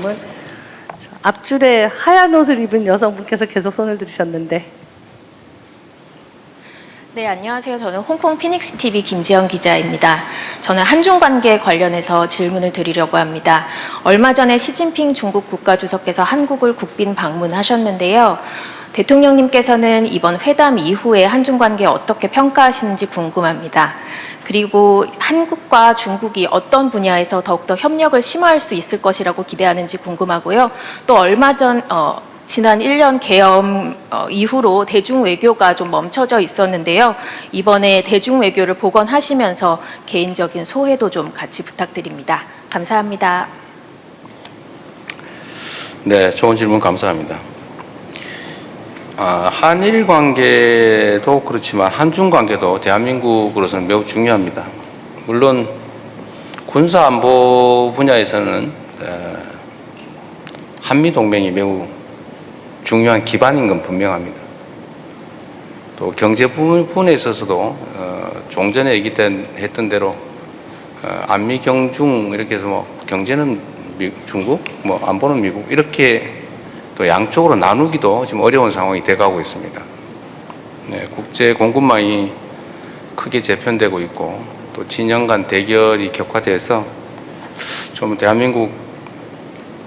질문. 앞줄에 하얀 옷을 입은 여성분께서 계속 손을 들으셨는데. 네, 안녕하세요. 저는 홍콩 피닉스 TV 김지연 기자입니다. 저는 한중 관계 관련해서 질문을 드리려고 합니다. 얼마 전에 시진핑 중국 국가주석께서 한국을 국빈 방문하셨는데요. 대통령님께서는 이번 회담 이후에 한중 관계 어떻게 평가하시는지 궁금합니다. 그리고 한국과 중국이 어떤 분야에서 더욱더 협력을 심화할 수 있을 것이라고 기대하는지 궁금하고요. 또 얼마 전 지난 1년 계엄 이후로 대중 외교가 좀 멈춰져 있었는데요. 이번에 대중 외교를 복원하시면서 개인적인 소회도 좀 같이 부탁드립니다. 감사합니다. 네, 좋은 질문 감사합니다. 한일 관계도 그렇지만 한중 관계도 대한민국으로서는 매우 중요합니다. 물론 군사 안보 분야에서는 한미 동맹이 매우 중요한 기반인 건 분명합니다. 또 경제 부분에 있어서도 좀 전에 얘기했던 대로 안미 경중 이렇게 해서 뭐 경제는 중국, 뭐 안보는 미국 이렇게 또 양쪽으로 나누기도 지금 어려운 상황이 돼가고 있습니다. 네, 국제 공급망이 크게 재편되고 있고 또 진영 간 대결이 격화돼서 좀 대한민국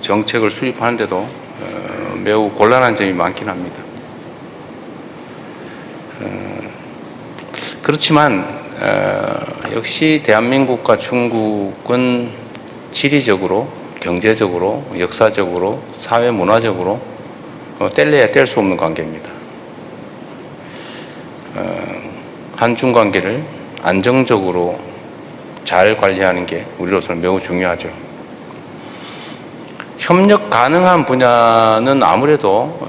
정책을 수립하는데도 매우 곤란한 점이 많긴 합니다. 그렇지만 역시 대한민국과 중국은 지리적으로, 경제적으로, 역사적으로, 사회 문화적으로 뗄래야 뗄 수 없는 관계입니다. 한중 관계를 안정적으로 잘 관리하는 게 우리로서는 매우 중요하죠. 협력 가능한 분야는 아무래도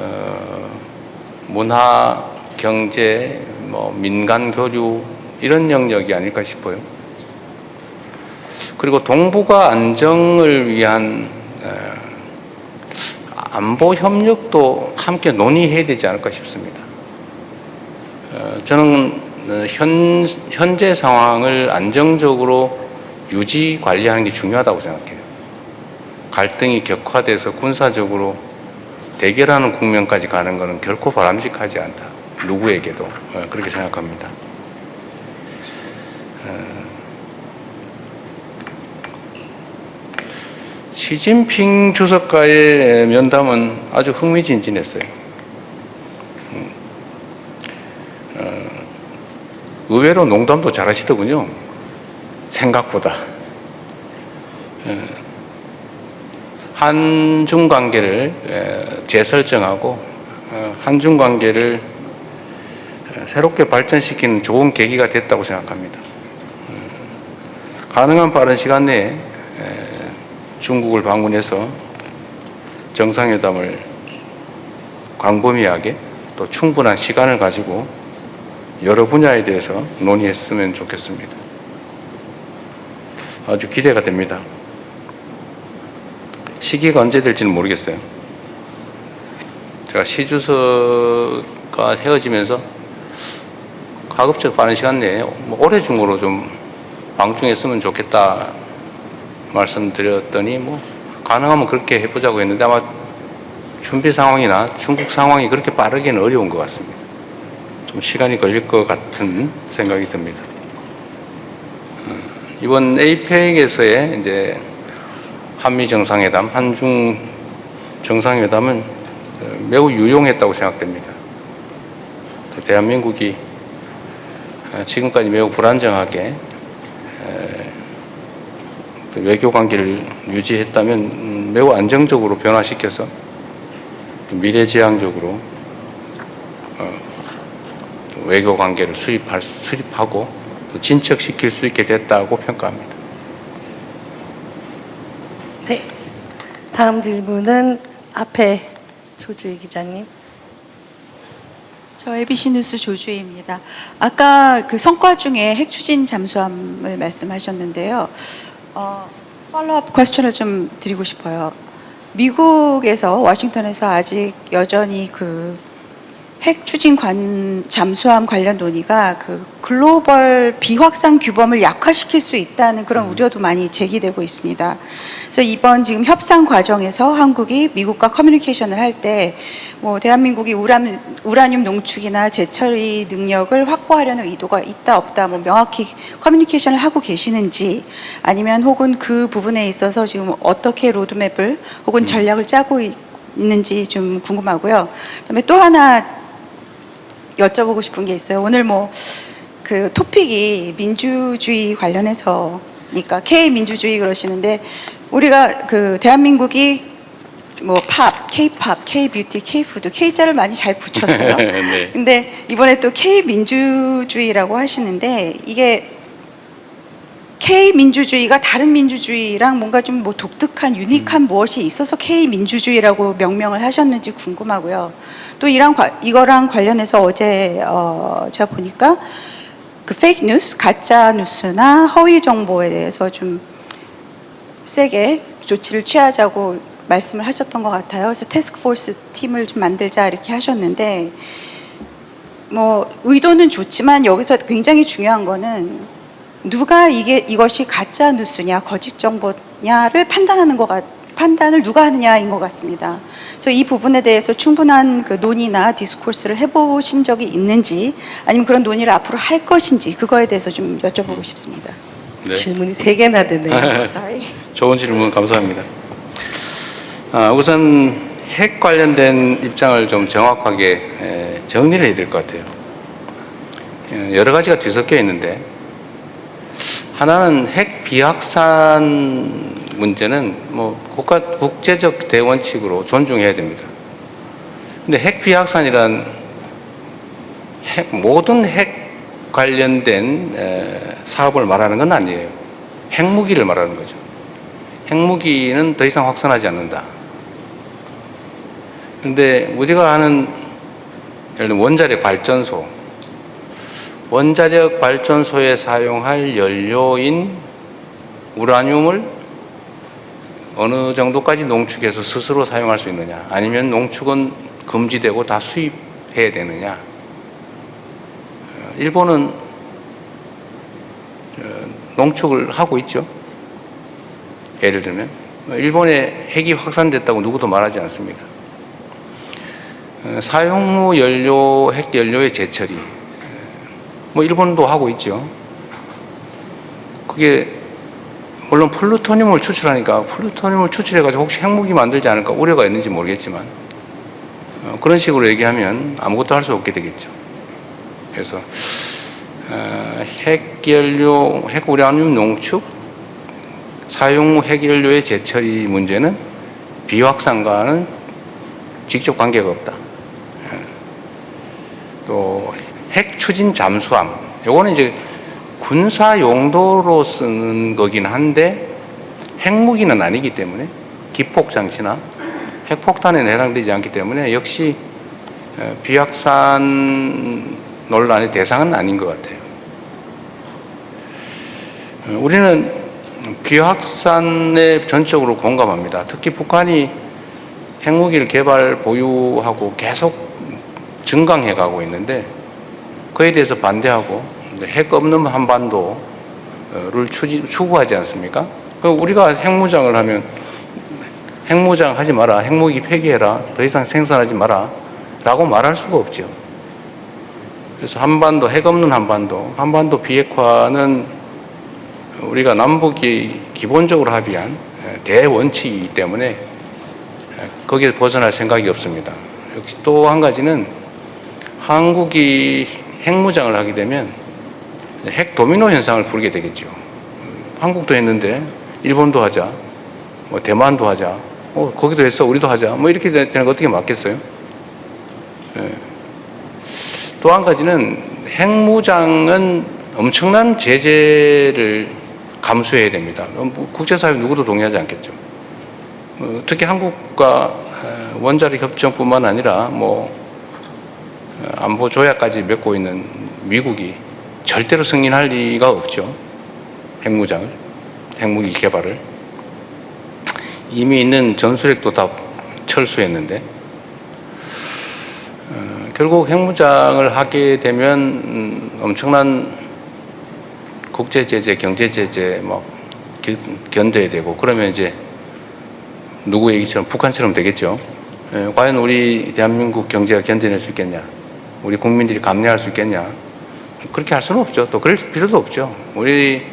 문화, 경제, 뭐 민간 교류 이런 영역이 아닐까 싶어요. 그리고 동북아 안정을 위한 안보 협력도 함께 논의해야 되지 않을까 싶습니다. 저는 현재 상황을 안정적으로 유지 관리하는 게 중요하다고 생각해요. 갈등이 격화돼서 군사적으로 대결하는 국면까지 가는 것은 결코 바람직하지 않다. 누구에게도 그렇게 생각합니다. 시진핑 주석과의 면담은 아주 흥미진진했어요. 의외로 농담도 잘하시더군요. 생각보다. 한중 관계를 재설정하고 한중 관계를 새롭게 발전시키는 좋은 계기가 됐다고 생각합니다. 가능한 빠른 시간 내에 중국을 방문해서 정상회담을 광범위하게 또 충분한 시간을 가지고 여러 분야에 대해서 논의했으면 좋겠습니다. 아주 기대가 됩니다. 시기가 언제 될지는 모르겠어요. 제가 시 주석과 헤어지면서 가급적 빠른 시간 내에 올해 중으로 좀 방중했으면 좋겠다 말씀드렸더니 뭐 가능하면 그렇게 해보자고 했는데 아마 준비 상황이나 중국 상황이 그렇게 빠르기는 어려운 것 같습니다. 좀 시간이 걸릴 것 같은 생각이 듭니다. 이번 에이펙에서의 이제 한미 정상회담, 한중 정상회담은 매우 유용했다고 생각됩니다. 대한민국이 지금까지 매우 불안정하게 외교 관계를 유지했다면 매우 안정적으로 변화시켜서 미래지향적으로 외교 관계를 수립하고 진척시킬 수 있게 됐다고 평가합니다. 네. 다음 질문은 앞에 조주희 기자님. 저 ABC 뉴스 조주희입니다. 아까 그 성과 중에 핵 추진 잠수함을 말씀하셨는데요. 팔로우업 퀘스천을 좀 드리고 싶어요. 미국에서 워싱턴에서 아직 여전히 그 핵 추진 잠수함 관련 논의가 그 글로벌 비확산 규범을 약화시킬 수 있다는 그런 우려도 많이 제기되고 있습니다. 그래서 이번 지금 협상 과정에서 한국이 미국과 커뮤니케이션을 할 때 뭐 대한민국이 우라늄 농축이나 재처리 능력을 확보하려는 의도가 있다 없다 뭐 명확히 커뮤니케이션을 하고 계시는지, 아니면 혹은 그 부분에 있어서 지금 어떻게 로드맵을 혹은 전략을 짜고 있는지 좀 궁금하고요. 그다음에 또 하나 여쭤보고 싶은 게 있어요. 오늘 뭐 그 토픽이 민주주의 관련해서니까 K 민주주의 그러시는데, 우리가 그 대한민국이 뭐 팝, K-팝, K-뷰티, K-푸드, K자를 많이 잘 붙였어요. 네. 근데 이번에 또 K 민주주의라고 하시는데, 이게 K 민주주의가 다른 민주주의랑 뭔가 좀 뭐 독특한 유니크한 무엇이 있어서 K 민주주의라고 명명을 하셨는지 궁금하고요. 또 이거랑 관련해서 어제 제가 보니까 그 페이크 뉴스, 가짜 뉴스나 허위 정보에 대해서 좀 세게 조치를 취하자고 말씀을 하셨던 것 같아요. 그래서 태스크포스 팀을 좀 만들자 이렇게 하셨는데, 뭐 의도는 좋지만 여기서 굉장히 중요한 거는 누가 이것이 가짜 뉴스냐 거짓 정보냐를 판단을 누가 하느냐인 것 같습니다. 그래서 이 부분에 대해서 충분한 그 논의나 디스코스를 해보신 적이 있는지, 아니면 그런 논의를 앞으로 할 것인지, 그거에 대해서 좀 여쭤보고 싶습니다. 네. 질문이 3개나 되네요. Sorry. 좋은 질문 감사합니다. 우선 핵 관련된 입장을 좀 정확하게 정리를 해야 될 것 같아요. 여러 가지가 뒤섞여 있는데, 하나는 핵 비확산 문제는 뭐 국제적 대원칙으로 존중해야 됩니다. 근데 핵 비확산이란 모든 핵 관련된 사업을 말하는 건 아니에요. 핵무기를 말하는 거죠. 핵무기는 더 이상 확산하지 않는다. 그런데 우리가 아는 예를 들면 원자력 발전소에 사용할 연료인 우라늄을 어느 정도까지 농축해서 스스로 사용할 수 있느냐, 아니면 농축은 금지되고 다 수입해야 되느냐. 일본은 농축을 하고 있죠. 예를 들면 일본에 핵이 확산됐다고 누구도 말하지 않습니다. 사용 후 핵 연료의 재처리, 뭐 일본도 하고 있죠. 그게 물론 플루토늄을 추출하니까 플루토늄을 추출해가지고 혹시 핵무기 만들지 않을까 우려가 있는지 모르겠지만, 그런 식으로 얘기하면 아무것도 할 수 없게 되겠죠. 그래서 핵 우라늄 농축, 사용 후 핵 연료의 재처리 문제는 비확산과는 직접 관계가 없다. 또 핵 추진 잠수함, 요거는 이제 군사 용도로 쓰는 거긴 한데 핵무기는 아니기 때문에, 기폭 장치나 핵폭탄에는 해당되지 않기 때문에 역시 비확산 논란의 대상은 아닌 것 같아요. 우리는 비확산에 전적으로 공감합니다. 특히 북한이 핵무기를 개발 보유하고 계속 증강해 가고 있는데, 그에 대해서 반대하고 핵 없는 한반도를 추구하지 않습니까? 우리가 핵무장을 하면 핵무장 하지 마라, 핵무기 폐기해라, 더 이상 생산하지 마라 라고 말할 수가 없죠. 그래서 핵 없는 한반도 비핵화는 우리가 남북이 기본적으로 합의한 대원칙이기 때문에 거기에 벗어날 생각이 없습니다. 역시 또 한 가지는 한국이 핵무장을 하게 되면 핵 도미노 현상을 부르게 되겠죠. 한국도 했는데 일본도 하자, 뭐 대만도 하자, 거기도 했어 우리도 하자, 뭐 이렇게 되는 거 어떻게 맞겠어요? 또 한 가지는 핵무장은 엄청난 제재를 감수해야 됩니다. 국제사회 누구도 동의하지 않겠죠. 특히 한국과 원자력 협정뿐만 아니라 뭐 안보 조약까지 맺고 있는 미국이 절대로 승인할 리가 없죠. 핵무기 개발을. 이미 있는 전술핵도 다 철수했는데, 결국 핵무장을 하게 되면 엄청난 국제 제재, 경제 제재 뭐 견뎌야 되고 그러면 이제 누구 얘기처럼 북한처럼 되겠죠. 과연 우리 대한민국 경제가 견뎌낼 수 있겠냐? 우리 국민들이 감내할 수 있겠냐? 그렇게 할 수는 없죠. 또 그럴 필요도 없죠. 우리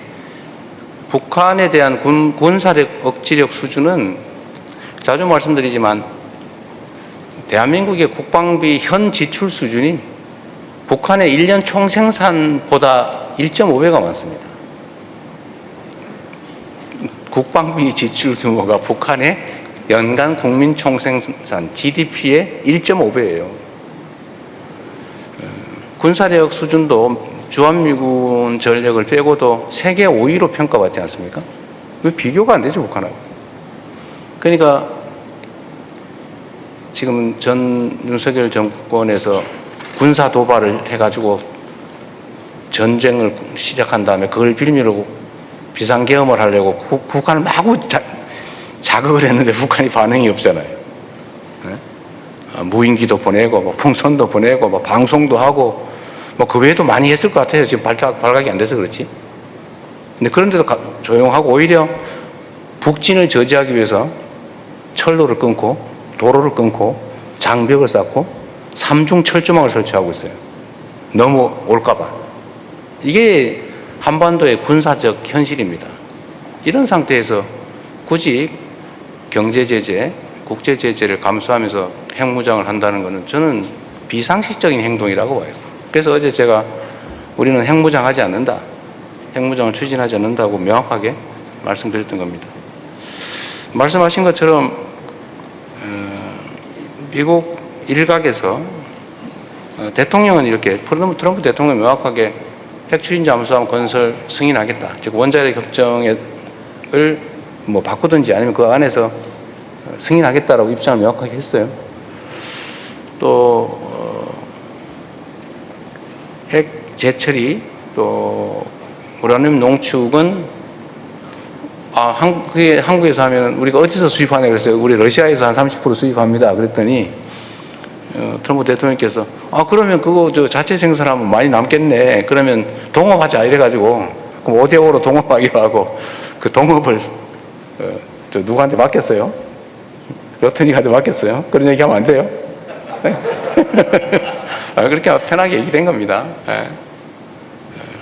북한에 대한 군사력 억지력 수준은 자주 말씀드리지만 대한민국의 국방비 현 지출 수준이 북한의 1년 총생산보다 1.5배가 많습니다. 국방비 지출 규모가 북한의 연간 국민 총생산 GDP의 1.5배예요. 군사력 수준도 주한미군 전력을 빼고도 세계 5위로 평가받지 않습니까? 왜 비교가 안 되죠, 북한하고? 그러니까 지금 전 윤석열 정권에서 군사 도발을 해가지고 전쟁을 시작한 다음에 그걸 빌미로 비상계엄을 하려고 북한을 마구 자극을 했는데 북한이 반응이 없잖아요. 네? 무인기도 보내고 뭐 풍선도 보내고 뭐 방송도 하고 뭐 그 외에도 많이 했을 것 같아요. 지금 발각이 안 돼서 그렇지. 근데 그런데도 조용하고 오히려 북진을 저지하기 위해서 철로를 끊고 도로를 끊고 장벽을 쌓고 삼중 철조망을 설치하고 있어요. 넘어올까봐. 이게 한반도의 군사적 현실입니다. 이런 상태에서 굳이 경제 제재, 국제 제재를 감수하면서 핵무장을 한다는 것은 저는 비상식적인 행동이라고 봐요. 그래서 어제 제가 우리는 핵무장하지 않는다, 핵무장을 추진하지 않는다고 명확하게 말씀드렸던 겁니다. 말씀하신 것처럼 미국 일각에서 대통령은 이렇게 트럼프 대통령이 명확하게 핵추진 잠수함 건설 승인하겠다. 즉 원자력 협정을 뭐 바꾸든지 아니면 그 안에서 승인하겠다라고 입장을 명확하게 했어요. 또 핵 재처리 또 우라늄 농축은 그게 한국에서 하면 우리가 어디서 수입하냐 그랬어요. 우리 러시아에서 한 30% 수입합니다. 그랬더니 트럼프 대통령께서 그러면 그거 저 자체 생산하면 많이 남겠네. 그러면 동업하자 이래가지고 그럼 5대5로 동업하기로 하고 그 동업을 저 누구한테 맡겼어요? 러트닉한테 맡겼어요? 그런 얘기 하면 안 돼요? 그렇게 편하게 얘기된 겁니다.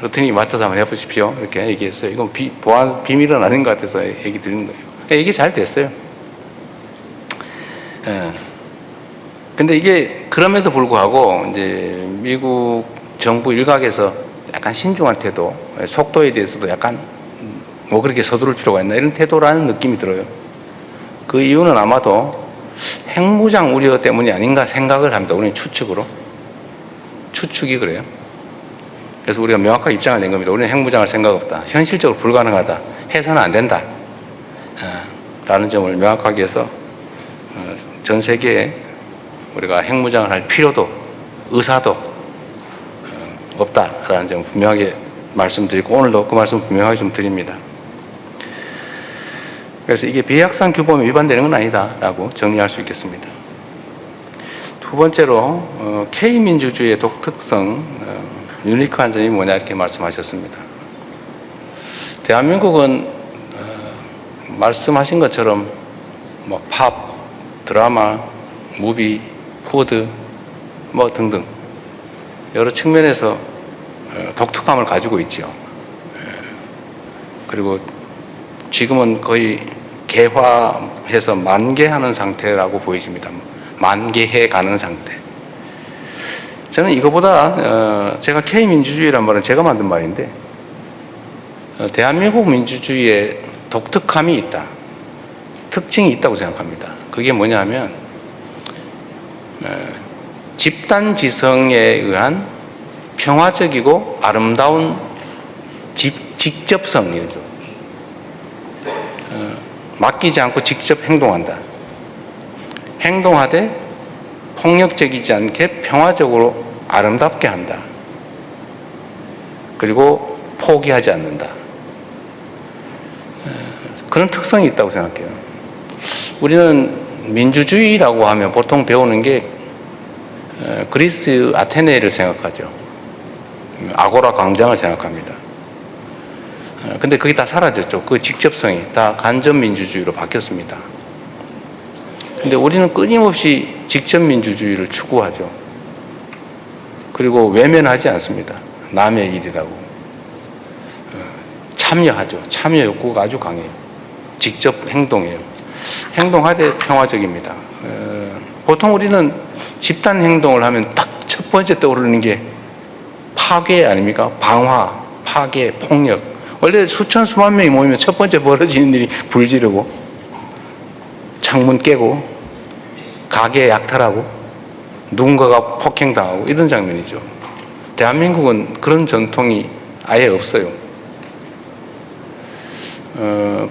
러트닉이 맡아서 한번 해보십시오. 이렇게 얘기했어요. 이건 보안 비밀은 아닌 것 같아서 얘기 드리는 거예요. 이게 잘 됐어요. 근데 이게 그럼에도 불구하고 이제 미국 정부 일각에서 약간 신중한 태도, 속도에 대해서도 약간 뭐 그렇게 서두를 필요가 있나 이런 태도라는 느낌이 들어요. 그 이유는 아마도 핵무장 우려 때문이 아닌가 생각을 합니다. 우리는 추측이 그래요. 그래서 우리가 명확하게 입장을 낸 겁니다. 우리는 핵무장할 생각 없다. 현실적으로 불가능하다. 해서는 안 된다. 라는 점을 명확하게 해서 전 세계에 우리가 핵무장을 할 필요도 의사도 없다라는 점을 분명하게 말씀드리고 오늘도 그 말씀 분명하게 좀 드립니다. 그래서 이게 비약상 규범에 위반되는 건 아니다라고 정리할 수 있겠습니다. 두 번째로 K민주주의의 독특성, 유니크한 점이 뭐냐 이렇게 말씀하셨습니다. 대한민국은 말씀하신 것처럼 뭐 팝, 드라마, 무비, 푸드 뭐 등등 여러 측면에서 독특함을 가지고 있죠. 그리고 지금은 거의 개화해서 만개하는 상태라고 보이십니다. 만개해 가는 상태. 저는 이거보다 제가 K민주주의란 말은 제가 만든 말인데 대한민국 민주주의에 독특함이 있다. 특징이 있다고 생각합니다. 그게 뭐냐면 집단지성에 의한 평화적이고 아름다운 직접성이죠. 맡기지 않고 직접 행동한다. 행동하되 폭력적이지 않게 평화적으로 아름답게 한다. 그리고 포기하지 않는다. 그런 특성이 있다고 생각해요. 우리는 민주주의라고 하면 보통 배우는 게 그리스 아테네를 생각하죠. 아고라 광장을 생각합니다. 근데 그게 다 사라졌죠. 그 직접성이 다 간접 민주주의로 바뀌었습니다. 근데 우리는 끊임없이 직접 민주주의를 추구하죠. 그리고 외면하지 않습니다. 남의 일이라고. 참여하죠. 참여 욕구가 아주 강해요. 직접 행동해요. 행동하되 평화적입니다. 보통 우리는 집단 행동을 하면 딱 첫 번째 떠오르는 게 파괴 아닙니까? 방화, 파괴, 폭력. 원래 수천 수만 명이 모이면 첫 번째 벌어지는 일이 불 지르고 창문 깨고 가게 약탈하고 누군가가 폭행당하고 이런 장면이죠. 대한민국은 그런 전통이 아예 없어요.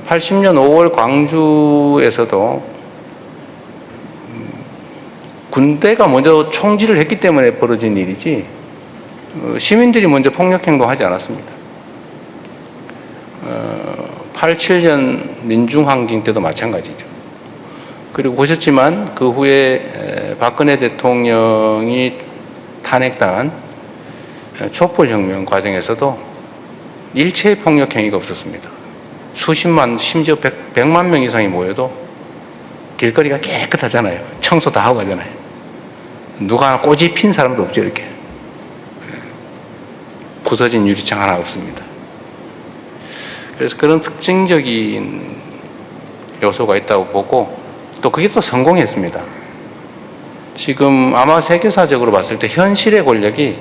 80년 5월 광주에서도 군대가 먼저 총질을 했기 때문에 벌어진 일이지 시민들이 먼저 폭력행동하지 않았습니다. 87년 민중항쟁 때도 마찬가지죠. 그리고 보셨지만 그 후에 박근혜 대통령이 탄핵당한 촛불혁명 과정에서도 일체의 폭력행위가 없었습니다. 수십만 심지어 100만 명 이상이 모여도 길거리가 깨끗하잖아요. 청소 다 하고 가잖아요. 누가 하나 꼬집 핀 사람도 없죠. 이렇게 부서진 유리창 하나 없습니다. 그래서 그런 특징적인 요소가 있다고 보고 또 그게 또 성공했습니다. 지금 아마 세계사적으로 봤을 때 현실의 권력이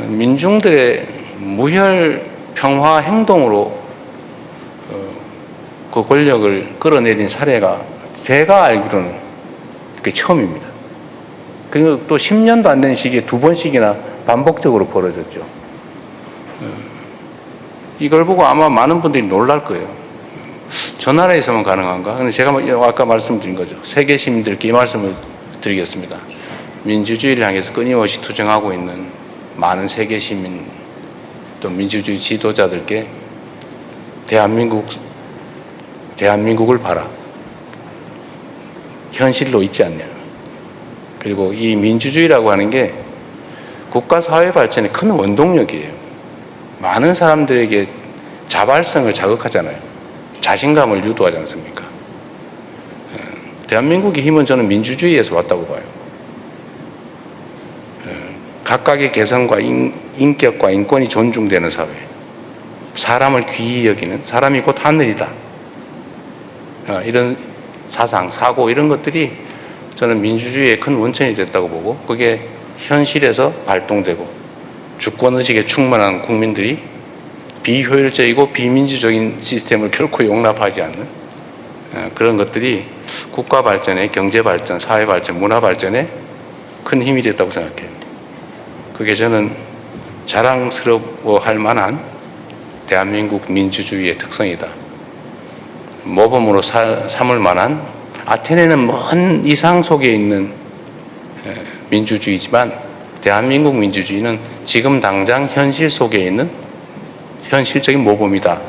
민중들의 무혈 평화 행동으로 그 권력을 끌어내린 사례가 제가 알기로는 그게 처음입니다. 그리고 또 10년도 안 된 시기에 2번씩이나 반복적으로 벌어졌죠. 이걸 보고 아마 많은 분들이 놀랄 거예요. 저 나라에서만 가능한가? 근데 제가 아까 말씀드린 거죠. 세계 시민들께 이 말씀을 드리겠습니다. 민주주의를 향해서 끊임없이 투쟁하고 있는 많은 세계 시민 또 민주주의 지도자들께 대한민국을 봐라. 현실로 있지 않냐. 그리고 이 민주주의라고 하는 게 국가 사회 발전의 큰 원동력이에요. 많은 사람들에게 자발성을 자극하잖아요. 자신감을 유도하지 않습니까? 대한민국의 힘은 저는 민주주의에서 왔다고 봐요. 각각의 개성과 인격과 인권이 존중되는 사회, 사람을 귀히 여기는 사람이 곧 하늘이다. 이런 사상, 사고 이런 것들이 저는 민주주의의 큰 원천이 됐다고 보고 그게 현실에서 발동되고 주권의식에 충만한 국민들이 비효율적이고 비민주적인 시스템을 결코 용납하지 않는 그런 것들이 국가 발전에 경제 발전, 사회 발전, 문화 발전에 큰 힘이 됐다고 생각해요. 그게 저는 자랑스러워할 만한 대한민국 민주주의의 특성이다. 모범으로 삼을 만한 아테네는 먼 이상 속에 있는 민주주의지만 대한민국 민주주의는 지금 당장 현실 속에 있는 현실적인 모범이다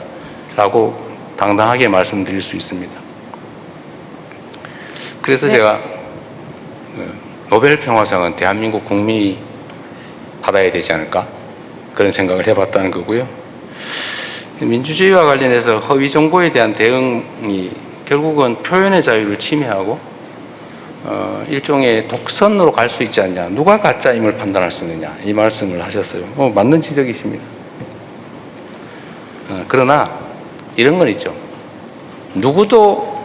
라고 당당하게 말씀드릴 수 있습니다. 그래서 네. 제가 노벨 평화상은 대한민국 국민이 받아야 되지 않을까 그런 생각을 해봤다는 거고요. 민주주의와 관련해서 허위 정보에 대한 대응이 결국은 표현의 자유를 침해하고 일종의 독선으로 갈 수 있지 않냐. 누가 가짜임을 판단할 수 있느냐. 이 말씀을 하셨어요. 맞는 지적이십니다. 그러나 이런 건 있죠. 누구도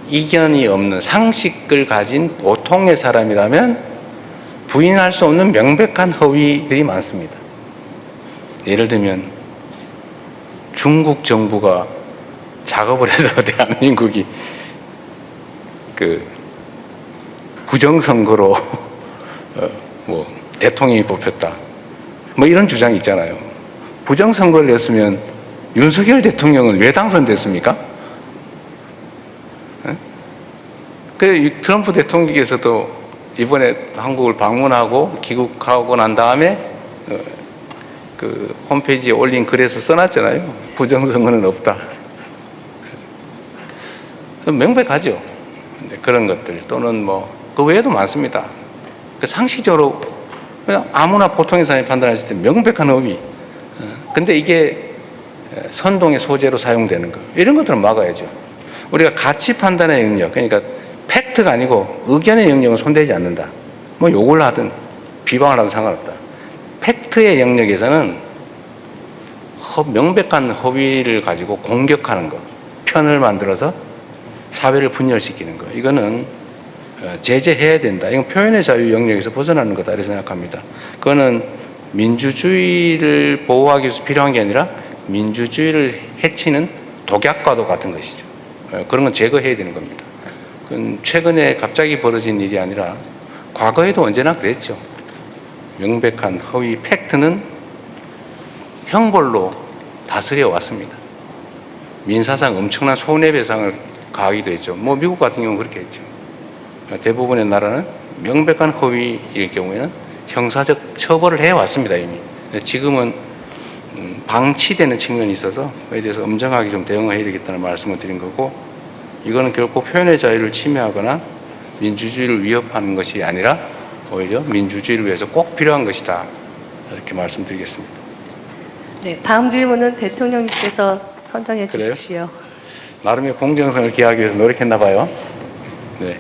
이견이 없는 상식을 가진 보통의 사람이라면 부인할 수 없는 명백한 허위들이 많습니다. 예를 들면 중국 정부가 작업을 해서 대한민국이 그 부정선거로 대통령이 뽑혔다. 이런 주장이 있잖아요. 부정선거를 했으면 윤석열 대통령은 왜 당선됐습니까? 그 트럼프 대통령께서도 이번에 한국을 방문하고 귀국하고 난 다음에 그 홈페이지에 올린 글에서 써놨잖아요. 부정선거는 없다. 명백하죠. 그런 것들 또는 그 외에도 많습니다. 그 상식적으로 그냥 아무나 보통의 사람이 판단했을 때 명백한 허위. 근데 이게 선동의 소재로 사용되는 거. 이런 것들은 막아야죠. 우리가 가치 판단의 영역, 그러니까 팩트가 아니고 의견의 영역은 손대지 않는다. 뭐 욕을 하든 비방을 하든 상관없다. 팩트의 영역에서는 명백한 허위를 가지고 공격하는 것, 편을 만들어서 사회를 분열시키는 것, 이거는 제재해야 된다. 이건 표현의 자유 영역에서 벗어나는 거다 이렇게 생각합니다. 그거는 민주주의를 보호하기 위해서 필요한 게 아니라 민주주의를 해치는 독약과도 같은 것이죠. 그런 건 제거해야 되는 겁니다. 그건 최근에 갑자기 벌어진 일이 아니라 과거에도 언제나 그랬죠. 명백한 허위 팩트는 형벌로 다스려 왔습니다. 민사상 엄청난 손해배상을 가하기도 했죠. 뭐 미국 같은 경우는 그렇게 했죠. 대부분의 나라는 명백한 허위일 경우에는 형사적 처벌을 해왔습니다, 이미. 지금은 방치되는 측면이 있어서 그에 대해서 엄정하게 좀 대응해야 되겠다는 말씀을 드린 거고, 이거는 결코 표현의 자유를 침해하거나 민주주의를 위협하는 것이 아니라 오히려 민주주의를 위해서 꼭 필요한 것이다. 이렇게 말씀드리겠습니다. 네, 다음 질문은 대통령님께서 선정해 그래요? 주십시오. 나름의 공정성을 기하기 위해서 노력했나 봐요. 네.